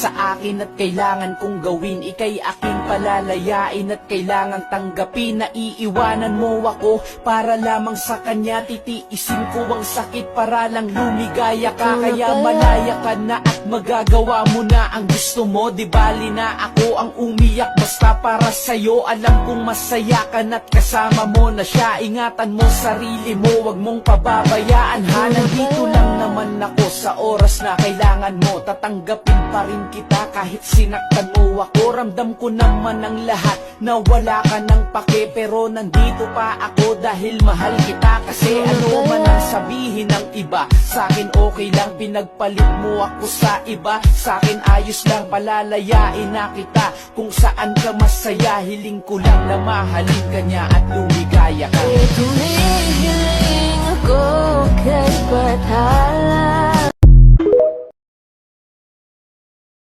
sa akin at kailangan kong gawin. Ika'y aking palalayain at kailangang tanggapin. Na iiwanan mo ako para lamang sa kanya. Titiisin ko ang sakit para lang lumigaya ka. Kaya malaya ka na at magagawa mo na ang gusto mo. Di bali na ako ang umiyak basta para sa'yo. Alam kong masaya ka na't kasama mo na siya. Ingatan mo sarili mo, wag mong pababayaan ha. Nandito lang naman ako sa oras na kailangan mo. Tatanggapin pa rin kita kahit sinaktan mo ako. Ramdam ko naman ang lahat na wala ka ng pake. Pero nandito pa ako dahil mahal kita. Kasi ano man ang sabihin ng iba, sa'kin okay lang. Pinagpalit mo ako sa iba. Sa'kin ayos lang, palalayain na kita. Kung saan ka masaya, hiling ko lang na mahalin ka niya at lumigaya ka. Tumihiling ako kay Bathala.